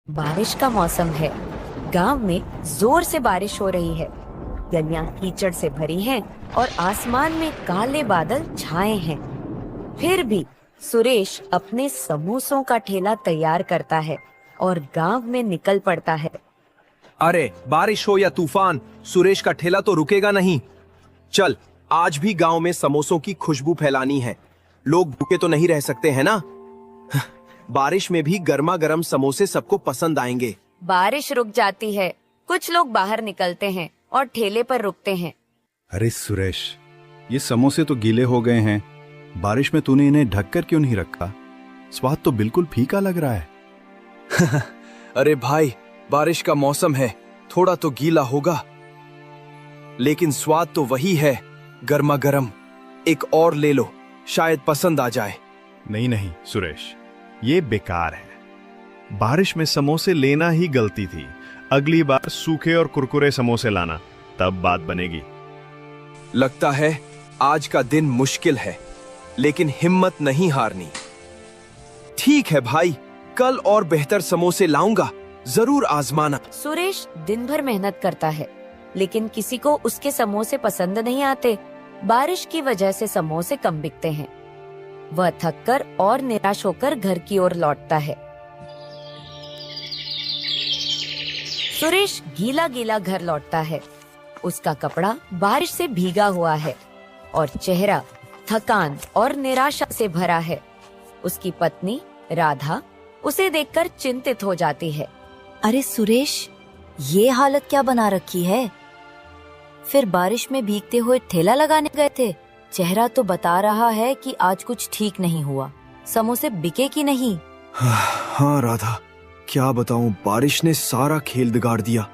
बारिश का मौसम है। गांव में जोर से बारिश हो रही है। गलियां कीचड़ से भरी हैं और आसमान में काले बादल छाए हैं। फिर भी सुरेश अपने समोसों का ठेला तैयार करता है और गांव में निकल पड़ता है। अरे बारिश हो या तूफान, सुरेश का ठेला तो रुकेगा नहीं। चल, आज भी गांव में समोसों की खुशबू फैलानी है। लोग भूखे तो नहीं रह सकते हैं ना। बारिश में भी गर्मा गर्म समोसे सबको पसंद आएंगे। बारिश रुक जाती है। कुछ लोग बाहर निकलते हैं और ठेले पर रुकते हैं। अरे सुरेश, ये समोसे तो गीले हो गए हैं। बारिश में तूने इन्हें ढककर क्यों नहीं रखा? स्वाद तो बिल्कुल फीका लग रहा है। अरे भाई, बारिश का मौसम है, थोड़ा तो गीला होगा, लेकिन स्वाद तो वही है, गर्मा गर्म। एक और ले लो, शायद पसंद आ जाए। नहीं नहीं सुरेश, ये बेकार है। बारिश में समोसे लेना ही गलती थी। अगली बार सूखे और कुरकुरे समोसे लाना, तब बात बनेगी। लगता है आज का दिन मुश्किल है, लेकिन हिम्मत नहीं हारनी। ठीक है भाई, कल और बेहतर समोसे लाऊंगा, जरूर आजमाना। सुरेश दिन भर मेहनत करता है, लेकिन किसी को उसके समोसे पसंद नहीं आते। बारिश की वजह से समोसे कम बिकते हैं। वह थककर और निराश होकर घर की ओर लौटता है। सुरेश गीला गीला घर लौटता है। उसका कपड़ा बारिश से भीगा हुआ है और चेहरा थकान और निराशा से भरा है। उसकी पत्नी राधा उसे देखकर चिंतित हो जाती है। अरे सुरेश, ये हालत क्या बना रखी है? फिर बारिश में भीगते हुए ठेला लगाने गए थे। चेहरा तो बता रहा है कि आज कुछ ठीक नहीं हुआ। समोसे बिके कि नहीं? हाँ राधा, क्या बताऊं, बारिश ने सारा खेल बिगाड़ दिया।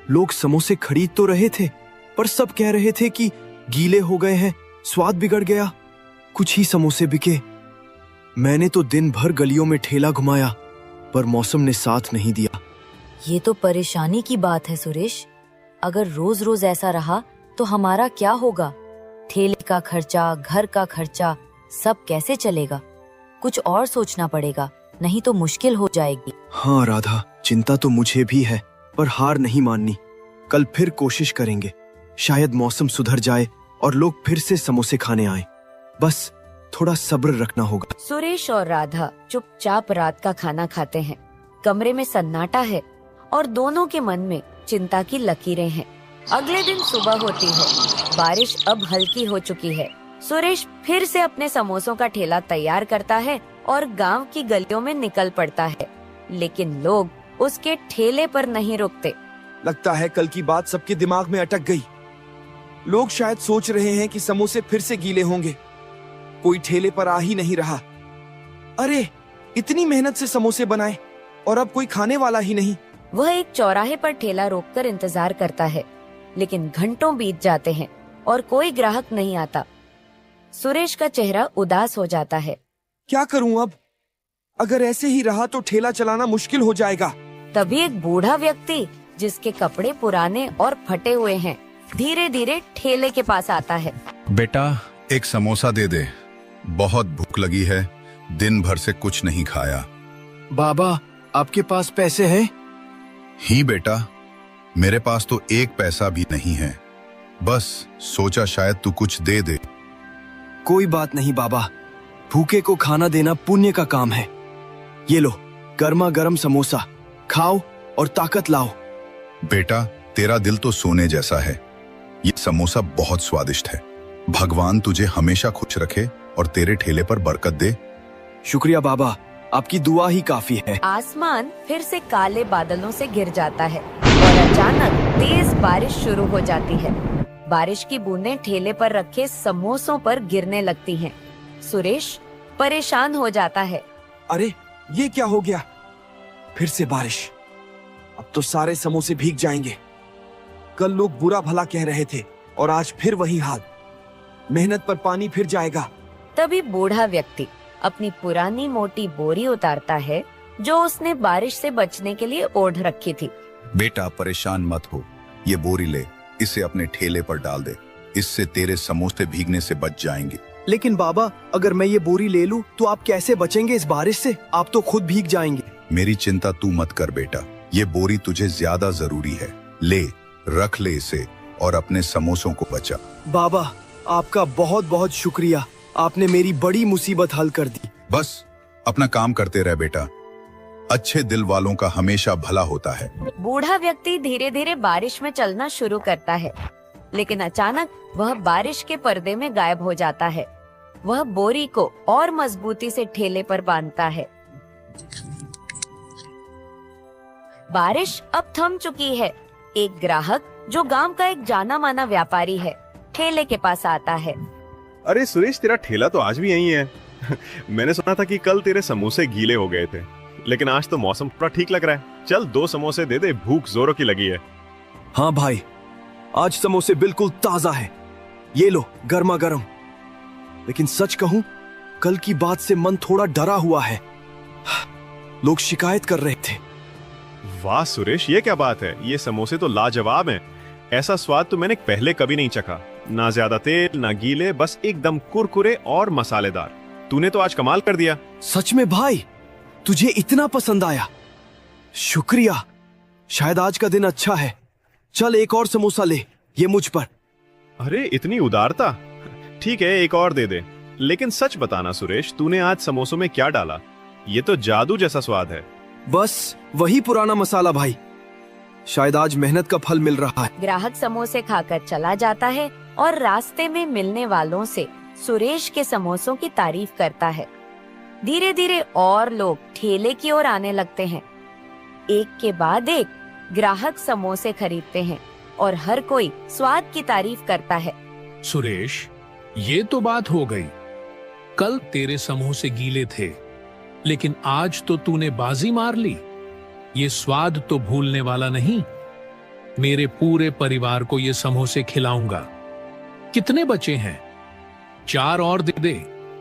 लोग समोसे खरीद तो रहे थे, पर सब कह रहे थे कि गीले हो गए हैं, स्वाद बिगड़ गया। कुछ ही समोसे बिके। मैंने तो दिन भर गलियों में ठेला घुमाया, पर मौसम ने साथ नहीं दिया। ये तो परेशानी की बात है सुरेश। अगर रोज रोज ऐसा रहा तो हमारा क्या होगा? ठेले का खर्चा, घर का खर्चा, सब कैसे चलेगा? कुछ और सोचना पड़ेगा, नहीं तो मुश्किल हो जाएगी। हाँ राधा, चिंता तो मुझे भी है, पर हार नहीं माननी। कल फिर कोशिश करेंगे। शायद मौसम सुधर जाए और लोग फिर से समोसे खाने आए। बस थोड़ा सब्र रखना होगा। सुरेश और राधा चुपचाप रात का खाना खाते हैं। कमरे में सन्नाटा है और दोनों के मन में चिंता की लकीरें हैं। अगले दिन सुबह होती है। बारिश अब हल्की हो चुकी है। सुरेश फिर से अपने समोसों का ठेला तैयार करता है और गांव की गलियों में निकल पड़ता है, लेकिन लोग उसके ठेले पर नहीं रुकते। लगता है कल की बात सबके दिमाग में अटक गई। लोग शायद सोच रहे हैं कि समोसे फिर से गीले होंगे। कोई ठेले पर आ ही नहीं रहा। अरे, इतनी मेहनत से समोसे बनाए और अब कोई खाने वाला ही नहीं। वह एक चौराहे पर ठेला रोककर इंतजार करता है, लेकिन घंटों बीत जाते हैं और कोई ग्राहक नहीं आता। सुरेश का चेहरा उदास हो जाता है। क्या करूं अब? अगर ऐसे ही रहा तो ठेला चलाना मुश्किल हो जाएगा। तभी एक बूढ़ा व्यक्ति, जिसके कपड़े पुराने और फटे हुए हैं, धीरे धीरे ठेले के पास आता है। बेटा, एक समोसा दे दे, बहुत भूख लगी है, दिन भर से कुछ नहीं खाया। बाबा, आपके पास पैसे हैं? ही बेटा, मेरे पास तो एक पैसा भी नहीं है। बस सोचा शायद तू कुछ दे दे। कोई बात नहीं बाबा, भूखे को खाना देना पुण्य का काम है। ये लो, गर्मा गर्म समोसा खाओ और ताकत लाओ। बेटा, तेरा दिल तो सोने जैसा है। ये समोसा बहुत स्वादिष्ट है। भगवान तुझे हमेशा खुश रखे और तेरे ठेले पर बरकत दे। शुक्रिया बाबा, आपकी दुआ ही काफी है। आसमान फिर से काले बादलों से घिर जाता है और अचानक तेज बारिश शुरू हो जाती है। बारिश की बूंदें ठेले पर रखे समोसों पर गिरने लगती हैं। सुरेश परेशान हो जाता है। अरे, ये क्या हो गया? फिर से बारिश। अब तो सारे समोसे भीग जाएंगे। कल लोग बुरा भला कह रहे थे और आज फिर वही हाल। मेहनत पर पानी फिर जाएगा। तभी बूढ़ा व्यक्ति अपनी पुरानी मोटी बोरी उतारता है, जो उसने बारिश से बचने के लिए ओढ़ रखी थी। बेटा, परेशान मत हो, ये बोरी ले, इसे अपने ठेले पर डाल दे। इससे तेरे समोसे भीगने से बच जाएंगे। लेकिन बाबा, अगर मैं ये बोरी ले लूं तो आप कैसे बचेंगे इस बारिश से? आप तो खुद भीग जाएंगे। मेरी चिंता तू मत कर बेटा, ये बोरी तुझे ज्यादा जरूरी है। ले, रख ले इसे और अपने समोसों को बचा। बाबा, आपका बहुत बहुत शुक्रिया, आपने मेरी बड़ी मुसीबत हल कर दी। बस अपना काम करते रह बेटा, अच्छे दिल वालों का हमेशा भला होता है। बूढ़ा व्यक्ति धीरे धीरे बारिश में चलना शुरू करता है, लेकिन अचानक वह बारिश के पर्दे में गायब हो जाता है। वह बोरी को और मजबूती से ठेले पर बांधता है। बारिश अब थम चुकी है। एक ग्राहक जो गांव का एक जाना माना व्यापारी है, ठेले के पास आता है। अरे सुरेश, तेरा ठेला तो आज भी यही है। मैंने सुना था कि कल तेरे समोसे गीले हो गए थे, लेकिन आज तो मौसम पूरा ठीक लग रहा है। चल 2 समोसे दे दे, भूख जोरों की लगी है। हाँ भाई, आज समोसे बिल्कुल ताजा है, ये लो गर्मा गर्म। लेकिन सच कहूं, कल की बात से मन थोड़ा डरा हुआ है। लोग शिकायत कर रहे थे। वाह सुरेश, ये क्या बात है? ये समोसे तो लाजवाब हैं। ऐसा स्वाद तो मैंने पहले कभी नहीं चखा। ना ज्यादा तेल, ना गीले, बस एकदम कुरकुरे और मसालेदार। तूने तो आज कमाल कर दिया। सच में भाई, तुझे इतना पसंद आया? शुक्रिया, शायद आज का दिन अच्छा है। चल एक और समोसा ले, ये मुझ पर। अरे इतनी उदारता। ठीक है, एक और दे दे। लेकिन सच बताना सुरेश, तूने आज समोसों में क्या डाला? ये तो जादू जैसा स्वाद है। बस वही पुराना मसाला भाई, शायद आज मेहनत का फल मिल रहा है। ग्राहक समोसे खाकर चला जाता है और रास्ते में मिलने वालों से सुरेश के समोसों की तारीफ करता है। धीरे धीरे और लोग ठेले की ओर आने लगते हैं। एक के बाद एक ग्राहक समोसे खरीदते हैं और हर कोई स्वाद की तारीफ करता है। सुरेश, ये तो बात हो गई। कल तेरे समोसे गीले थे, लेकिन आज तो तूने बाजी मार ली। ये स्वाद तो भूलने वाला नहीं। मेरे पूरे परिवार को ये समोसे खिलाऊंगा। कितने बचे हैं? 4 और दे दे।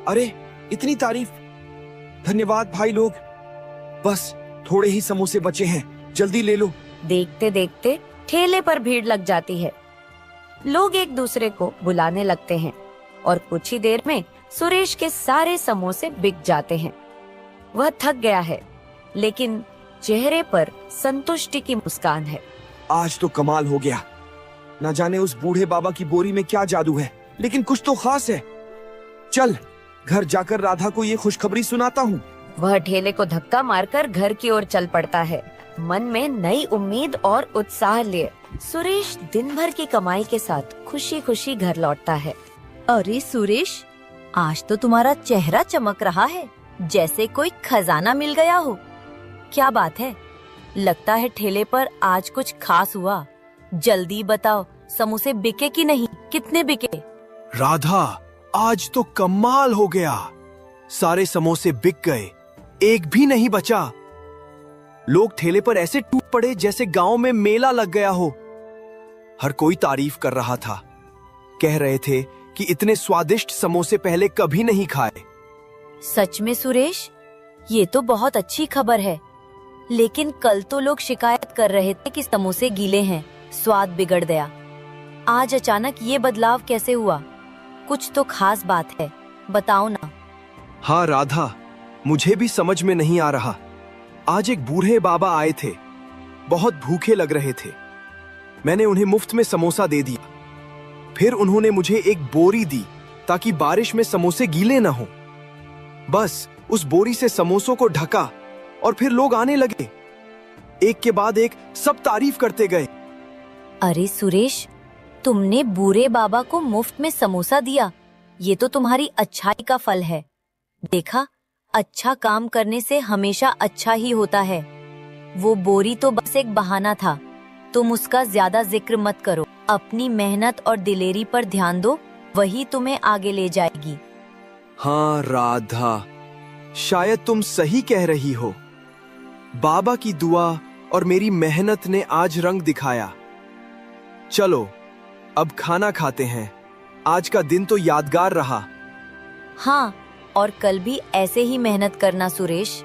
अरे इतनी तारीफ, धन्यवाद भाई लोग। बस थोड़े ही समोसे बचे हैं, जल्दी ले लो। देखते देखते ठेले पर भीड़ लग जाती है। लोग एक दूसरे को बुलाने लगते हैं और कुछ ही देर में सुरेश के सारे समोसे बिक जाते हैं। वह थक गया है, लेकिन चेहरे पर संतुष्टि की मुस्कान है। आज तो कमाल हो गया। न जाने उस बूढ़े बाबा की बोरी में क्या जादू है, लेकिन कुछ तो खास है। चल घर जाकर राधा को ये खुशखबरी सुनाता हूँ। वह ठेले को धक्का मारकर घर की ओर चल पड़ता है, मन में नई उम्मीद और उत्साह लिए। सुरेश दिन भर की कमाई के साथ खुशी खुशी घर लौटता है। अरे सुरेश, आज तो तुम्हारा चेहरा चमक रहा है, जैसे कोई खजाना मिल गया हो। क्या बात है? लगता है ठेले पर आज कुछ खास हुआ। जल्दी बताओ, समोसे बिके कि नहीं? कितने बिके? राधा, आज तो कमाल हो गया। सारे समोसे बिक गए, एक भी नहीं बचा। लोग ठेले पर ऐसे टूट पड़े जैसे गांव में मेला लग गया हो। हर कोई तारीफ कर रहा था, कह रहे थे कि इतने स्वादिष्ट समोसे पहले कभी नहीं खाए। सच में सुरेश, ये तो बहुत अच्छी खबर है। लेकिन कल तो लोग शिकायत कर रहे थे कि समोसे गीले हैं, स्वाद बिगड़ गया। आज अचानक ये बदलाव कैसे हुआ? कुछ तो खास बात है, बताओ ना। हाँ राधा, मुझे भी समझ में नहीं आ रहा। आज एक बूढ़े बाबा आए थे, बहुत भूखे लग रहे थे। मैंने उन्हें मुफ्त में समोसा दे दिया। फिर उन्होंने मुझे एक बोरी दी ताकि बारिश में समोसे गीले न हो। बस उस बोरी से समोसों को ढका और फिर लोग आने लगे। एक के बाद एक सब तारीफ करते गए। अरे सुरेश, तुमने बूढ़े बाबा को मुफ्त में समोसा दिया, ये तो तुम्हारी अच्छाई का फल है। देखा, अच्छा काम करने से हमेशा अच्छा ही होता है। वो बोरी तो बस एक बहाना था, तुम उसका ज्यादा जिक्र मत करो। अपनी मेहनत और दिलेरी पर ध्यान दो, वही तुम्हें आगे ले जाएगी। हाँ राधा, शायद तुम सही कह रही हो। बाबा की दुआ और मेरी मेहनत ने आज रंग दिखाया। चलो अब खाना खाते हैं। आज का दिन तो यादगार रहा। हाँ, और कल भी ऐसे ही मेहनत करना सुरेश।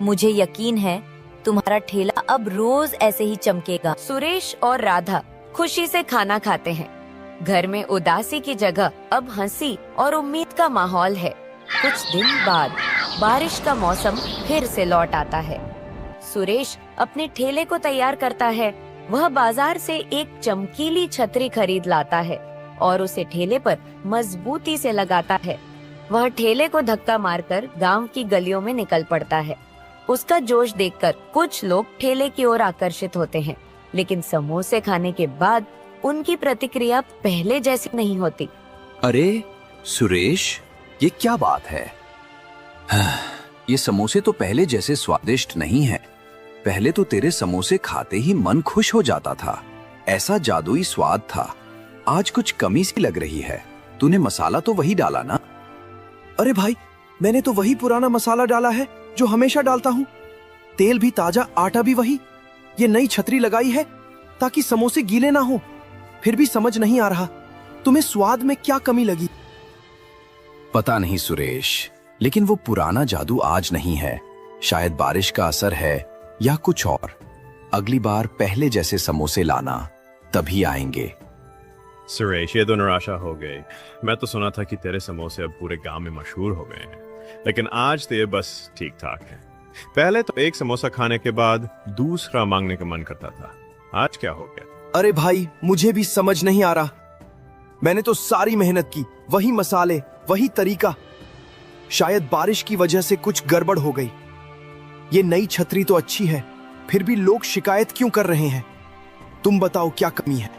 मुझे यकीन है तुम्हारा ठेला अब रोज ऐसे ही चमकेगा। सुरेश और राधा खुशी से खाना खाते हैं। घर में उदासी की जगह अब हंसी और उम्मीद का माहौल है। कुछ दिन बाद बारिश का मौसम फिर से लौट आता है। सुरेश अपने ठेले को तैयार करता है। वह बाजार से एक चमकीली छतरी खरीद लाता है और उसे ठेले पर मजबूती से लगाता है। वह ठेले को धक्का मारकर गांव की गलियों में निकल पड़ता है। उसका जोश देखकर कुछ लोग ठेले की ओर आकर्षित होते हैं, लेकिन समोसे खाने के बाद उनकी प्रतिक्रिया पहले जैसी नहीं होती। अरे सुरेश, ये क्या बात है? ये समोसे तो पहले जैसे स्वादिष्ट नहीं है। पहले तो तेरे समोसे खाते ही मन खुश हो जाता था, ऐसा जादुई स्वाद था। आज कुछ कमी सी लग रही है। तूने मसाला तो वही डाला ना? अरे भाई, मैंने तो वही पुराना मसाला डाला है जो हमेशा डालता हूँ। तेल भी ताजा, आटा भी वही। ये नई छतरी लगाई है ताकि समोसे गीले ना हो। फिर भी समझ नहीं आ रहा, तुम्हें स्वाद में क्या कमी लगी? पता नहीं सुरेश, लेकिन वो पुराना जादू आज नहीं है। शायद बारिश का असर है या कुछ और। अगली बार पहले जैसे समोसे लाना, तभी आएंगे। सुरेश, ये तो निराशा हो गई। मैं तो सुना था कि तेरे समोसे अब पूरे गांव में मशहूर हो गए हैं, लेकिन आज तो ये बस ठीक ठाक है। पहले तो एक समोसा खाने के बाद दूसरा मांगने का मन करता था। आज क्या हो गया? अरे भाई, मुझे भी समझ नहीं आ रहा। मैंने तो सारी मेहनत की, वही मसाले, वही तरीका। शायद बारिश की वजह से कुछ गड़बड़ हो गई। ये नई छतरी तो अच्छी है, फिर भी लोग शिकायत क्यों कर रहे हैं? तुम बताओ क्या कमी है?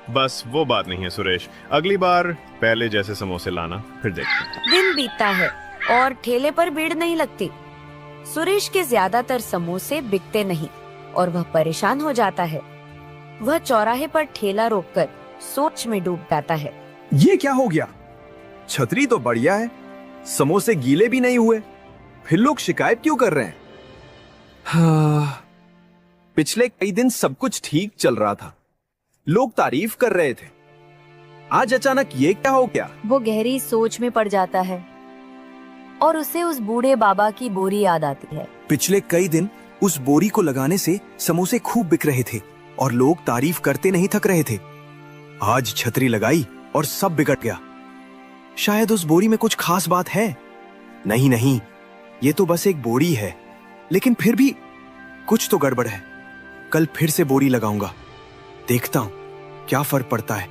बस वो बात नहीं है सुरेश, अगली बार पहले जैसे समोसे लाना, फिर देखते हैं। दिन बीतता है और ठेले पर भीड़ नहीं लगती। सुरेश के ज्यादातर समोसे बिकते नहीं और वह परेशान हो जाता है। वह चौराहे पर ठेला रोककर सोच में डूब जाता है। ये क्या हो गया? छतरी तो बढ़िया है, समोसे गीले भी नहीं हुए, फिर लोग शिकायत क्यों कर रहे हैं? पिछले कई दिन सब कुछ ठीक चल रहा था, लोग तारीफ कर रहे थे। आज अचानक ये क्या हो गया? वो गहरी सोच में पड़ जाता है और उसे उस बूढ़े बाबा की बोरी याद आती है। पिछले कई दिन उस बोरी को लगाने से समोसे खूब बिक रहे थे और लोग तारीफ करते नहीं थक रहे थे। आज छतरी लगाई और सब बिगड़ गया। शायद उस बोरी में कुछ खास बात है। नहीं नहीं, ये तो बस एक बोरी है, लेकिन फिर भी कुछ तो गड़बड़ है। कल फिर से बोरी लगाऊंगा, देखता हूं क्या फर्क पड़ता है।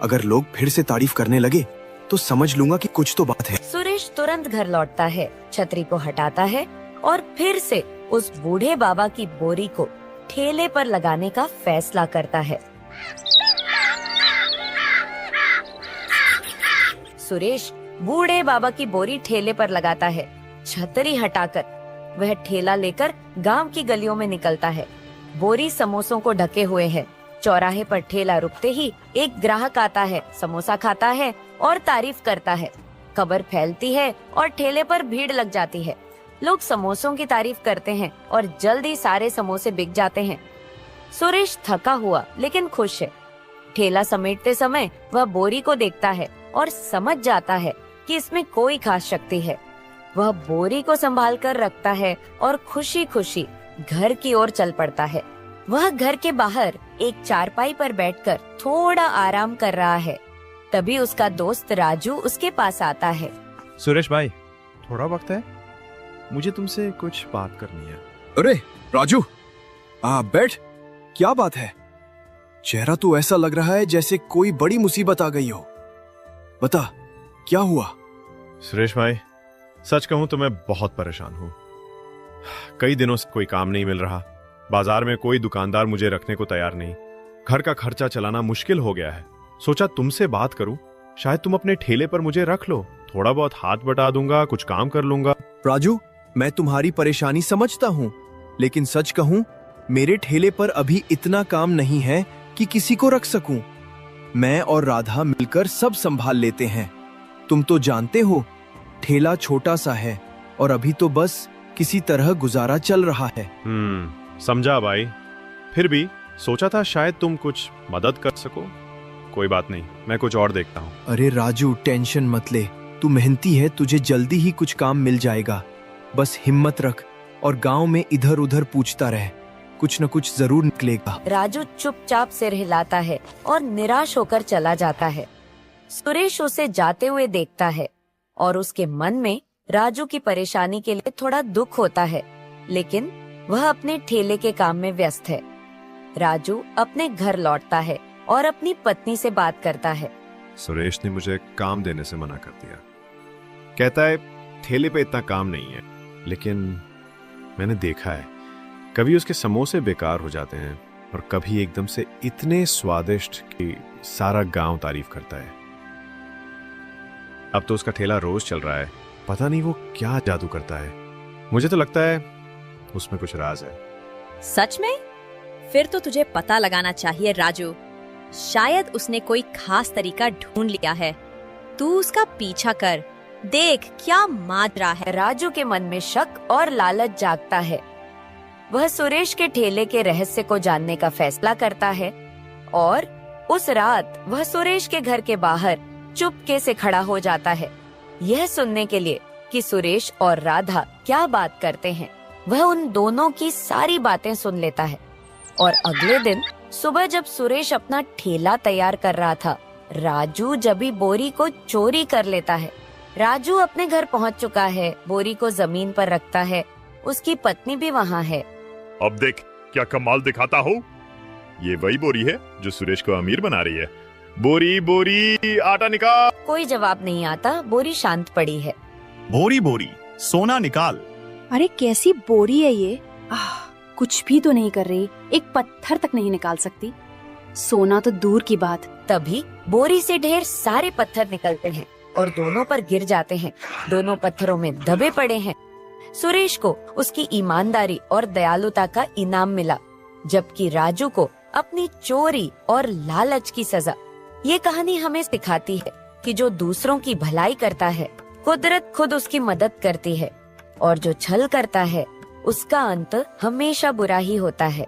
अगर लोग फिर से तारीफ करने लगे तो समझ लूंगा कि कुछ तो बात है। सुरेश तुरंत घर लौटता है, छतरी को हटाता है और फिर से उस बूढ़े बाबा की बोरी को ठेले पर लगाने का फैसला करता है। सुरेश बूढ़े बाबा की बोरी ठेले पर लगाता है। छतरी हटाकर वह ठेला लेकर गांव की गलियों में निकलता है। बोरी समोसों को ढके हुए है। चौराहे पर ठेला रुकते ही एक ग्राहक आता है, समोसा खाता है और तारीफ करता है। खबर फैलती है और ठेले पर भीड़ लग जाती है। लोग समोसों की तारीफ करते हैं और जल्दी सारे समोसे बिक जाते हैं। सुरेश थका हुआ लेकिन खुश है। ठेला समेटते समय वह बोरी को देखता है और समझ जाता है कि इसमें कोई खास शक्ति है। वह बोरी को संभाल कर रखता है और खुशी खुशी घर की ओर चल पड़ता है। वह घर के बाहर एक चारपाई पर बैठकर थोड़ा आराम कर रहा है। तभी उसका दोस्त राजू उसके पास आता है। सुरेश भाई, थोड़ा वक्त है? मुझे तुमसे कुछ बात करनी है। अरे राजू, बैठ। क्या बात है? चेहरा तो ऐसा लग रहा है जैसे कोई बड़ी मुसीबत आ गई हो। बता, क्या हुआ? सुरेश भाई, सच कहूं तो मैं बहुत परेशान हूं। कई दिनों से कोई काम नहीं मिल रहा। बाजार में कोई दुकानदार मुझे रखने को तैयार नहीं। घर का खर्चा चलाना मुश्किल हो गया है। सोचा तुमसे बात करूं, शायद तुम अपने ठेले पर मुझे रख लो। थोड़ा बहुत हाथ बटा दूंगा, कुछ काम कर लूंगा। राजू, मैं तुम्हारी परेशानी समझता हूँ, लेकिन सच कहूँ मेरे ठेले पर अभी इतना काम नहीं है कि किसी को रख सकूं। मैं और राधा मिलकर सब संभाल लेते हैं। तुम तो जानते हो, ठेला छोटा सा है और अभी तो बस किसी तरह गुजारा चल रहा है। समझा भाई। फिर भी सोचा था शायद तुम कुछ मदद कर सको। कोई बात नहीं, मैं कुछ और देखता हूँ। अरे राजू, टेंशन मत ले। तू मेहनती है, तुझे जल्दी ही कुछ काम मिल जाएगा। बस हिम्मत रख और गांव में इधर उधर पूछता रह, कुछ न कुछ जरूर निकलेगा। राजू चुपचाप सिर हिलाता है और निराश होकर चला जाता है। सुरेश उसे जाते हुए देखता है और उसके मन में राजू की परेशानी के लिए थोड़ा दुख होता है, लेकिन वह अपने ठेले के काम में व्यस्त है। राजू अपने घर लौटता है और अपनी पत्नी से बात करता है। सुरेश ने मुझे काम देने से मना कर दिया। कहता है ठेले पे इतना काम नहीं है, लेकिन मैंने देखा है कभी उसके समोसे बेकार हो जाते हैं और कभी एकदम से इतने स्वादिष्ट कि सारा गांव तारीफ करता है। अब तो उसका ठेला रोज चल रहा है, पता नहीं वो क्या जादू करता है। मुझे तो लगता है उसमें कुछ राज है। सच में? फिर तो तुझे पता लगाना चाहिए राजू। शायद उसने कोई खास तरीका ढूंढ लिया है। तू उसका पीछा कर, देख क्या माजरा है। राजू के मन में शक और लालच जागता है। वह सुरेश के ठेले के रहस्य को जानने का फैसला करता है और उस रात वह सुरेश के घर के बाहर चुपके से खड़ा हो जाता है, यह सुनने के लिए कि सुरेश और राधा क्या बात करते हैं। वह उन दोनों की सारी बातें सुन लेता है और अगले दिन सुबह जब सुरेश अपना ठेला तैयार कर रहा था, राजू जबी बोरी को चोरी कर लेता है। राजू अपने घर पहुंच चुका है, बोरी को जमीन पर रखता है। उसकी पत्नी भी वहाँ है। अब देख क्या कमाल दिखाता हो। ये वही बोरी है जो सुरेश को अमीर बना रही है। बोरी बोरी आटा निकाल। कोई जवाब नहीं आता, बोरी शांत पड़ी है। बोरी बोरी सोना निकाल। अरे कैसी बोरी है ये? कुछ भी तो नहीं कर रही, एक पत्थर तक नहीं निकाल सकती। सोना तो दूर की बात। तभी बोरी से ढेर सारे पत्थर निकलते हैं और दोनों पर गिर जाते हैं। दोनों पत्थरों में दबे पड़े हैं। सुरेश को उसकी ईमानदारी और दयालुता का इनाम मिला, जबकि राजू को अपनी चोरी और लालच की सजा। ये कहानी हमें सिखाती है कि जो दूसरों की भलाई करता है, कुदरत खुद उसकी मदद करती है, और जो छल करता है उसका अंत हमेशा बुरा ही होता है।